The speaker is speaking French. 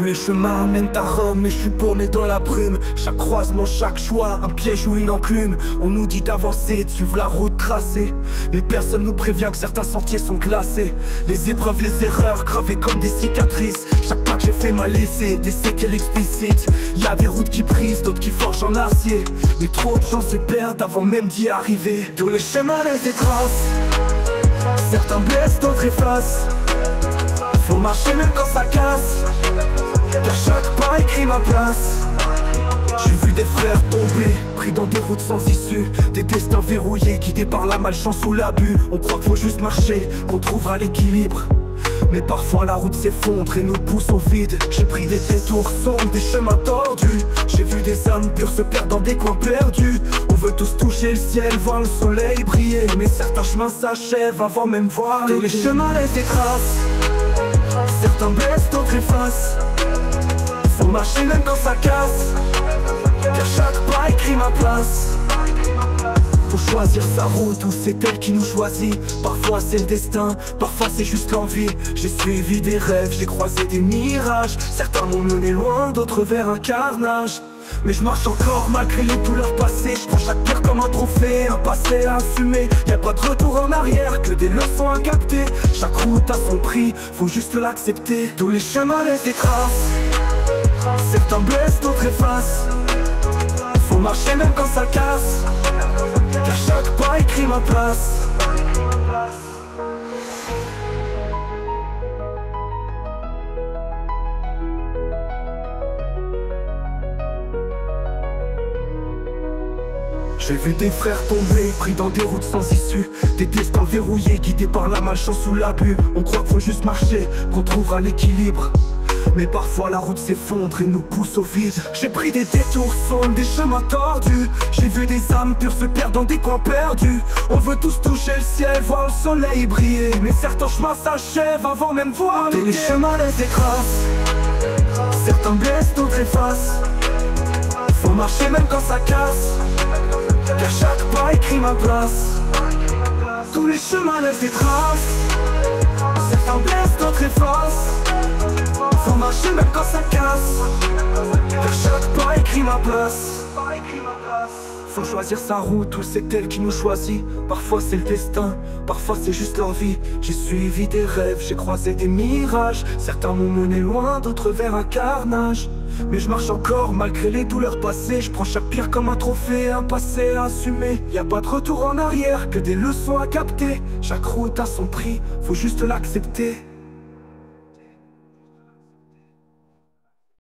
les chemins mènent à Rome et je suis paumé dans la brume. Chaque croisement, chaque choix, un piège ou une enclume. On nous dit d'avancer, de suivre la route tracée, mais personne nous prévient que certains sentiers sont glacés. Les épreuves, les erreurs gravées comme des cicatrices. Chaque pas que j'ai fait m'a laissé des séquelles explicites. Y'a des routes qui brisent, d'autres qui forgent en acier, mais trop de gens se perdent avant même d'y arriver. Tous les chemins laissent des traces, certains blessent, d'autres effacent. Faut marcher même quand ça casse, car chaque pas écrit ma place. J'ai vu des frères tomber, pris dans des routes sans issue, des destins verrouillés, guidés par la malchance ou l'abus. On croit qu'il faut juste marcher, qu'on trouvera l'équilibre, mais parfois la route s'effondre et nous pousse au vide. J'ai pris des détours sombres, des chemins tordus. J'ai vu des âmes pures se perdre dans des coins perdus. On veut tous toucher le ciel, voir le soleil briller, mais certains chemins s'achèvent avant même voir les chemins laissent des traces, certains blessent, d'autres effacent. Faut marcher même quand ça casse, car chaque pas écrit ma place. Faut choisir sa route ou c'est elle qui nous choisit. Parfois c'est le destin, parfois c'est juste l'envie. J'ai suivi des rêves, j'ai croisé des mirages. Certains m'ont mené loin, d'autres vers un carnage. Mais je marche encore malgré les douleurs passées. Je prends chaque pierre comme un trophée, un passé à assumer. Y'a pas de retour en arrière, que des leçons à capter. Chaque route a son prix, faut juste l'accepter. Tous les chemins laissent des traces, certains blessent, d'autres effacent. Faut marcher même quand ça casse, car chaque pas écrit ma place. J'ai vu des frères tomber, pris dans des routes sans issue, des destins verrouillés, guidés par la malchance ou l'abus. On croit qu'il faut juste marcher, qu'on trouvera l'équilibre, mais parfois la route s'effondre et nous pousse au vide. J'ai pris des détours sombres, des chemins tordus. J'ai vu des âmes pures se perdre dans des coins perdus. On veut tous toucher le ciel, voir le soleil briller, mais certains chemins s'achèvent avant même voir les chemins laissent des traces, certains blessent, d'autres effacent. Faut marcher même quand ça casse, car chaque pas écrit ma place. Tous les chemins laissent des traces, certains blessent, d'autres effacent. Faut marcher même quand ça casse, car chaque pas écrit ma place. Faut choisir sa route ou c'est elle qui nous choisit. Parfois c'est le destin, parfois c'est juste l'envie. J'ai suivi des rêves, j'ai croisé des mirages. Certains m'ont mené loin, d'autres vers un carnage. Mais je marche encore malgré les douleurs passées. Je prends chaque pierre comme un trophée, un passé à assumer. Y'a pas de retour en arrière, que des leçons à capter. Chaque route a son prix, faut juste l'accepter.